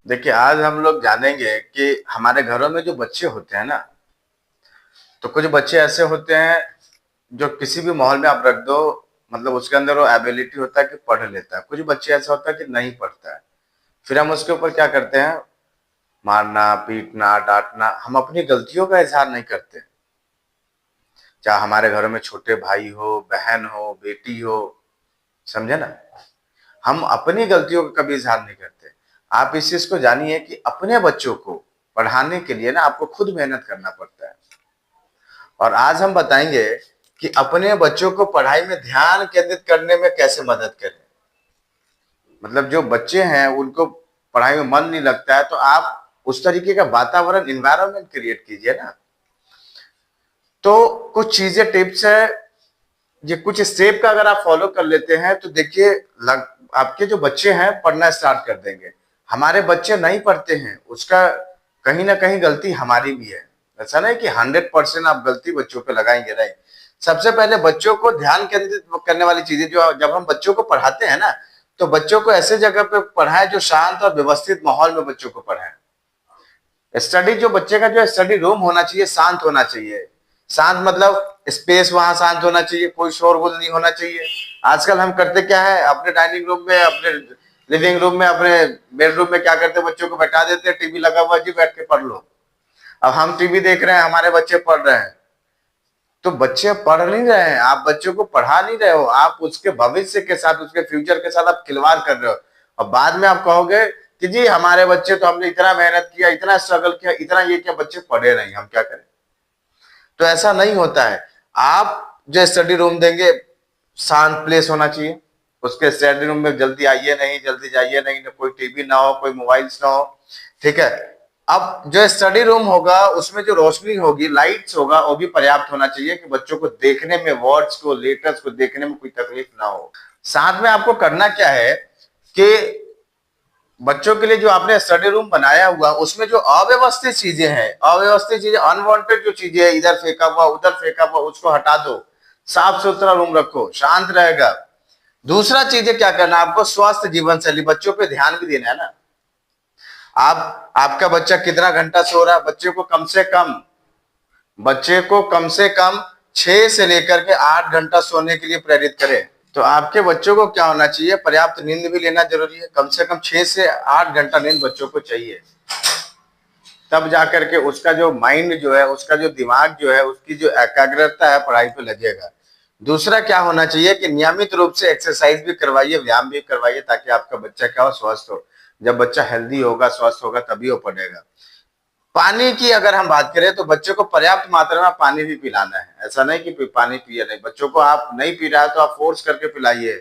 देखिए, आज हम लोग जानेंगे कि हमारे घरों में जो बच्चे होते हैं ना, तो कुछ बच्चे ऐसे होते हैं जो किसी भी माहौल में आप रख दो, मतलब उसके अंदर वो एबिलिटी होता है कि पढ़ लेता है। कुछ बच्चे ऐसा होता है कि नहीं पढ़ता है। फिर हम उसके ऊपर क्या करते हैं? मारना, पीटना, डांटना। हम अपनी गलतियों का इजहार नहीं करते। चाहे हमारे घरों में छोटे भाई हो, बहन हो, बेटी हो, समझे ना? हम अपनी गलतियों का कभी इजहार नहीं करते। आप इस चीज को जानिए कि अपने बच्चों को पढ़ाने के लिए ना आपको खुद मेहनत करना पड़ता है। और आज हम बताएंगे कि अपने बच्चों को पढ़ाई में ध्यान केंद्रित करने में कैसे मदद करें। मतलब जो बच्चे हैं उनको पढ़ाई में मन नहीं लगता है, तो आप उस तरीके का वातावरण, इन्वायरमेंट क्रिएट कीजिए ना। तो कुछ चीजें, टिप्स है, ये कुछ स्टेप का अगर आप फॉलो कर लेते हैं तो देखिए, आपके जो बच्चे हैं पढ़ना स्टार्ट कर देंगे। हमारे बच्चे नहीं पढ़ते हैं, उसका कहीं ना कहीं गलती हमारी भी है। ऐसा नहीं कि 100% आप गलती बच्चों पे लगाएंगे, नहीं। सबसे पहले बच्चों को ध्यान केंद्रित करने वाली चीजें, जो जब हम बच्चों को पढ़ाते हैं ना, तो बच्चों को ऐसे जगह पे पढ़ाएं जो शांत और व्यवस्थित माहौल में बच्चों को पढ़ाएं। स्टडी, जो बच्चे का जो स्टडी रूम होना चाहिए, शांत होना चाहिए। शांत मतलब स्पेस वहां शांत होना चाहिए, कोई शोरगुल नहीं होना चाहिए। आजकल हम करते क्या है, अपने डाइनिंग रूम में, अपने लिविंग रूम में, अपने बेडरूम में क्या करते हैं, बच्चों को बैठा देते हैं, टीवी लगा हुआ, जी बैठ के पढ़ लो। अब हम टीवी देख रहे हैं, हमारे बच्चे पढ़ रहे हैं। तो बच्चे पढ़ नहीं रहे हैं, आप बच्चों को पढ़ा नहीं रहे हो, आप उसके भविष्य के साथ, उसके फ्यूचर के साथ आप खिलवाड़ कर रहे हो। और बाद में आप कहोगे कि जी हमारे बच्चे, तो हमने इतना मेहनत किया, इतना स्ट्रगल किया, इतना ये किया, बच्चे पढ़े नहीं, हम क्या करें? तो ऐसा नहीं होता है। आप जो स्टडी रूम देंगे, शांत प्लेस होना चाहिए। उसके स्टडी रूम में जल्दी आइए नहीं, जल्दी जाइए नहीं, ना कोई टीवी ना हो, कोई मोबाइल्स ना हो। ठीक है। अब जो स्टडी रूम होगा उसमें जो रोशनी होगी, लाइट्स होगा, वो भी पर्याप्त होना चाहिए कि बच्चों को देखने में, वर्ड्स को, लेटर्स को देखने में कोई तकलीफ ना हो। साथ में आपको करना क्या है कि बच्चों के लिए जो आपने स्टडी रूम बनाया हुआ, उसमें जो अव्यवस्थित चीजें हैं, अव्यवस्थित चीजें, अनवांटेड जो चीजें हैं, इधर फेंका हुआ, उधर फेंका हुआ, उसको हटा दो। साफ सुथरा रूम रखो, शांत रहेगा। दूसरा चीजें क्या करना, आपको स्वस्थ जीवन शैली, बच्चों पे ध्यान भी देना है ना। आपका बच्चा कितना घंटा सो रहा है? बच्चे को कम से कम 6 से लेकर के 8 घंटा सोने के लिए प्रेरित करें। तो आपके बच्चों को क्या होना चाहिए, पर्याप्त नींद भी लेना जरूरी है। कम से कम 6 से 8 घंटा नींद बच्चों को चाहिए। तब जाकर के उसका जो माइंड जो है, उसका जो दिमाग जो है, उसकी जो एकाग्रता है पढ़ाई पे लगेगा। दूसरा क्या होना चाहिए कि नियमित रूप से एक्सरसाइज भी करवाइए, व्यायाम भी करवाइए, ताकि आपका बच्चा क्या हो, स्वस्थ हो। जब बच्चा हेल्दी होगा, स्वस्थ होगा, तभी वो पढ़ेगा। पानी की अगर हम बात करें तो बच्चों को पर्याप्त मात्रा में पानी भी पिलाना है। ऐसा नहीं कि पानी पिए नहीं, बच्चों को आप नहीं पी रहा है तो आप फोर्स करके पिलाइए,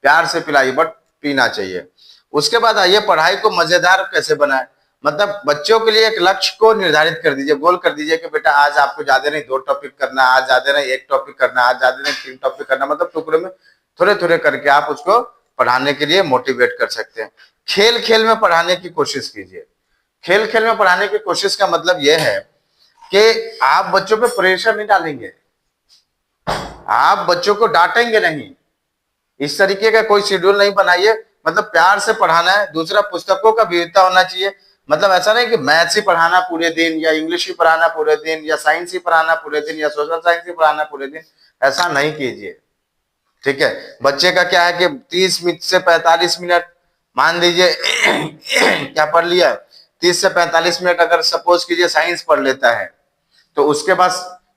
प्यार से पिलाइए, बट पीना चाहिए। उसके बाद आइए, पढ़ाई को मजेदार कैसे बनाए। मतलब बच्चों के लिए एक लक्ष्य को निर्धारित कर दीजिए, गोल कर दीजिए कि बेटा आज आपको ज्यादा नहीं 2 टॉपिक करना, आज ज्यादा नहीं 1 टॉपिक करना, आज ज्यादा नहीं 3 टॉपिक करना। मतलब टुकड़े में थोड़े थोड़े करके आप उसको पढ़ाने के लिए मोटिवेट कर सकते हैं। खेल खेल में पढ़ाने की कोशिश कीजिए। खेल खेल में पढ़ाने की कोशिश का मतलब यह है कि आप बच्चों पे प्रेशर नहीं डालेंगे, आप बच्चों को डांटेंगे नहीं, इस तरीके का कोई शेड्यूल नहीं बनाइए। मतलब प्यार से पढ़ाना है। दूसरा, पुस्तकों का विविधता होना चाहिए। मतलब ऐसा नहीं कि मैथ्स ही पढ़ाना पूरे दिन, या इंग्लिश ही पढ़ाना पूरे दिन, या साइंस ही पढ़ाना पूरे दिन, या सोशल साइंस ही पढ़ाना पूरे दिन। ऐसा नहीं कीजिए। ठीक है। बच्चे का क्या है कि 30 से 45 मिनट, मान लीजिए क्या पढ़ लिया, 30 से 45 मिनट अगर सपोज कीजिए साइंस पढ़ लेता है, तो उसके बाद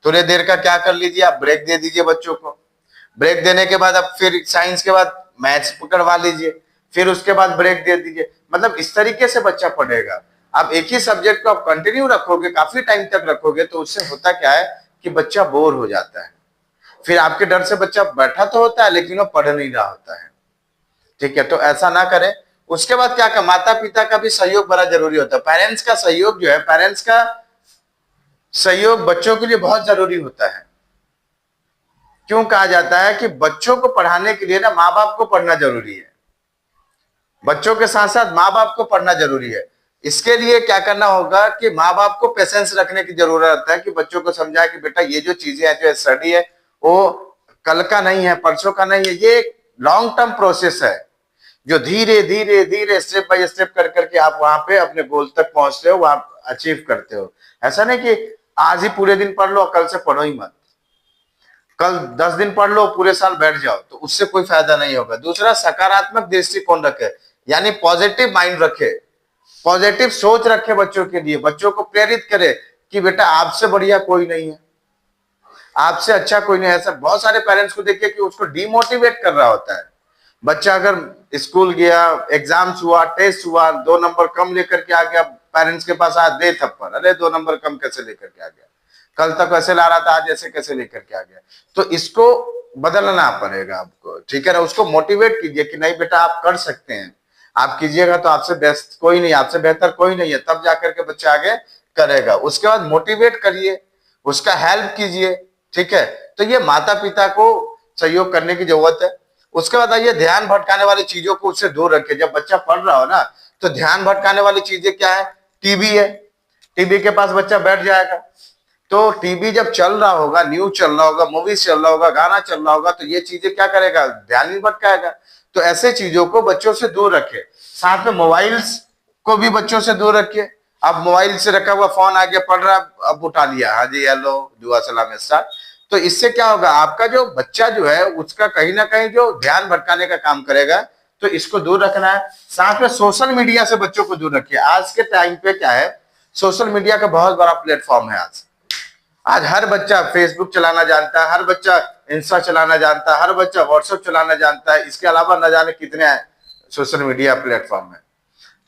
थोड़ी देर का क्या कर लीजिए, आप ब्रेक दे दीजिए बच्चों को। ब्रेक देने के बाद अब फिर साइंस के बाद मैथ्स पकड़वा लीजिए, फिर उसके बाद ब्रेक दे दीजिए। मतलब इस तरीके से बच्चा पढ़ेगा। आप एक ही सब्जेक्ट को आप कंटिन्यू रखोगे, काफी टाइम तक रखोगे, तो उससे होता क्या है कि बच्चा बोर हो जाता है। फिर आपके डर से बच्चा बैठा तो होता है, लेकिन वो पढ़ नहीं रहा होता है। ठीक है, तो ऐसा ना करें। उसके बाद क्या का, माता पिता का भी सहयोग बड़ा जरूरी होता है। पेरेंट्स का सहयोग जो है, पेरेंट्स का सहयोग बच्चों के लिए बहुत जरूरी होता है। क्यों कहा जाता है कि बच्चों को पढ़ाने के लिए ना माँ बाप को पढ़ना जरूरी है, बच्चों के साथ साथ माँ बाप को पढ़ना जरूरी है। इसके लिए क्या करना होगा कि माँ बाप को पेशेंस रखने की जरूरत है, कि बच्चों को समझाए कि बेटा ये जो चीजें हैं, जो स्टडी है, वो कल का नहीं है, परसों का नहीं है, ये एक लॉन्ग टर्म प्रोसेस है। जो धीरे धीरे धीरे स्टेप बाय स्टेप कर करके आप वहां पे अपने गोल तक पहुंचते हो, वहां अचीव करते हो। ऐसा नहीं कि आज ही पूरे दिन पढ़ लो कल से पढ़ो ही मत, कल 10 दिन पढ़ लो पूरे साल बैठ जाओ, तो उससे कोई फायदा नहीं होगा। दूसरा, सकारात्मक दृष्टिकोण रखे, यानी पॉजिटिव माइंड रखे, पॉजिटिव सोच रखे बच्चों के लिए, बच्चों को प्रेरित करे कि बेटा आपसे बढ़िया कोई नहीं है, आपसे अच्छा कोई नहीं है। ऐसा बहुत सारे पेरेंट्स को देखिए कि उसको डिमोटिवेट कर रहा होता है। बच्चा अगर स्कूल गया, एग्जाम्स हुआ, टेस्ट हुआ, 2 नंबर कम लेकर के आ गया, पेरेंट्स के पास आज दे थप्पड़, अरे 2 नंबर कम कैसे लेकर के आ गया, कल तक ऐसे ला रहा था आज ऐसे कैसे लेकर के आ गया। तो इसको बदलना पड़ेगा आपको, ठीक है ना। उसको मोटिवेट कीजिए कि नहीं बेटा आप कर सकते हैं, आप कीजिएगा तो आपसे बेस्ट कोई नहीं, आपसे बेहतर कोई नहीं है, तब जाकर के बच्चा आगे करेगा। उसके बाद मोटिवेट करिए, उसका हेल्प कीजिए, ठीक है। तो ये माता पिता को सहयोग करने की जरूरत है। उसके बाद आइए, ध्यान भटकाने वाली चीजों को उससे दूर रखिए। जब बच्चा पढ़ रहा हो ना, तो ध्यान भटकाने वाली चीजें क्या है? टीवी है, टीवी के पास बच्चा बैठ जाएगा, तो टीवी जब चल रहा होगा, न्यूज चल रहा होगा, मूवीज चल रहा होगा, गाना चल रहा होगा, तो ये चीजें क्या करेगा? ध्यान ही भटकाएगा। तो ऐसे चीजों को बच्चों से दूर रखे। साथ में मोबाइल्स को भी बच्चों से दूर रखिए। अब मोबाइल से रखा हुआ फोन आ गया, पढ़ रहा, अब उठा लिया, हाँ जी हेलो दुआ सलाम स्टार्ट। तो इससे क्या होगा? आपका जो बच्चा जो है उसका कहीं ना कहीं जो ध्यान भटकाने का काम करेगा, तो इसको दूर रखना है। साथ में सोशल मीडिया से बच्चों को दूर रखिए। आज के टाइम पे क्या है, सोशल मीडिया का बहुत बड़ा प्लेटफॉर्म है। आज आज हर बच्चा फेसबुक चलाना जानता है, हर बच्चा इंस्टा चलाना जानता है, हर बच्चा व्हाट्सएप चलाना जानता है। इसके अलावा न जाने कितने सोशल मीडिया प्लेटफॉर्म है।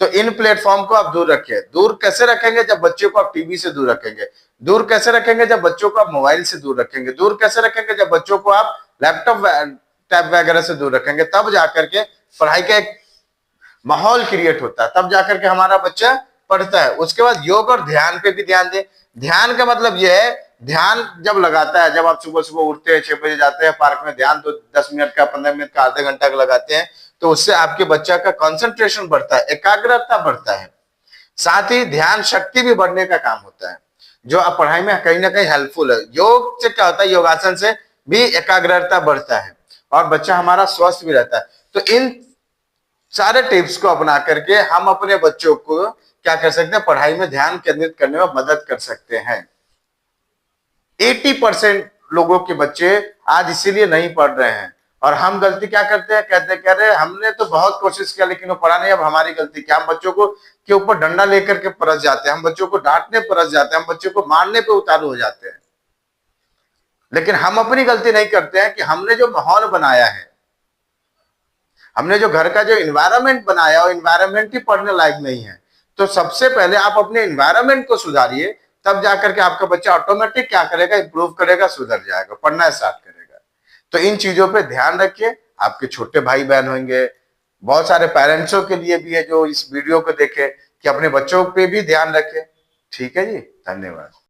तो इन प्लेटफॉर्म को आप दूर रखिए। दूर कैसे रखेंगे? जब बच्चों को आप टीवी से दूर रखेंगे। दूर कैसे रखेंगे? जब बच्चों को आप मोबाइल से दूर रखेंगे। दूर कैसे रखेंगे? जब बच्चों को आप लैपटॉप टैब वगैरह से दूर रखेंगे। तब जाकर के पढ़ाई का एक माहौल क्रिएट होता है, तब जाकर के हमारा बच्चा पढ़ता है। उसके बाद योग और ध्यान पे भी ध्यान दें। ध्यान का मतलब यह है, ध्यान जब लगाता है, जब आप सुबह सुबह उठते हैं 6 बजे जाते हैं पार्क में, ध्यान तो 10 मिनट का, 15 मिनट का, आधे घंटा का लगाते हैं, तो उससे आपके बच्चा का कंसंट्रेशन बढ़ता है, एकाग्रता बढ़ता है। साथ ही ध्यान शक्ति भी बढ़ने का काम होता है, जो आप पढ़ाई में कहीं ना कहीं हेल्पफुल है। योग से क्या होता है? योगासन से भी एकाग्रता बढ़ता है और बच्चा हमारा स्वस्थ भी रहता है। तो इन सारे टिप्स को अपना करके हम अपने बच्चों को क्या कर सकते हैं? पढ़ाई में ध्यान केंद्रित करने में मदद कर सकते हैं। 80% लोगों के बच्चे आज इसीलिए नहीं पढ़ रहे हैं। और हम गलती क्या करते हैं? कह रहे हैं हमने तो बहुत कोशिश किया लेकिन वो पढ़ा नहीं, अब हमारी गलती क्या? हम बच्चों को के ऊपर डंडा लेकर के परस जाते हैं, हम बच्चों को डांटने परस जाते हैं, हम बच्चों को मारने पे उतारू हो जाते हैं। लेकिन हम अपनी गलती नहीं करते हैं कि हमने जो माहौल बनाया है, हमने जो घर का जो इन्वायरमेंट बनाया, वो इन्वायरमेंट ही पढ़ने लायक नहीं है। तो सबसे पहले आप अपने इन्वायरमेंट को सुधारिए, तब जाकर के आपका बच्चा ऑटोमेटिक क्या करेगा? इंप्रूव करेगा, सुधर जाएगा, पढ़ना स्टार्ट करेगा। तो इन चीजों पे ध्यान रखिए। आपके छोटे भाई बहन होंगे, बहुत सारे पेरेंट्सों के लिए भी है जो इस वीडियो को देखे, कि अपने बच्चों पे भी ध्यान रखें। ठीक है जी, धन्यवाद।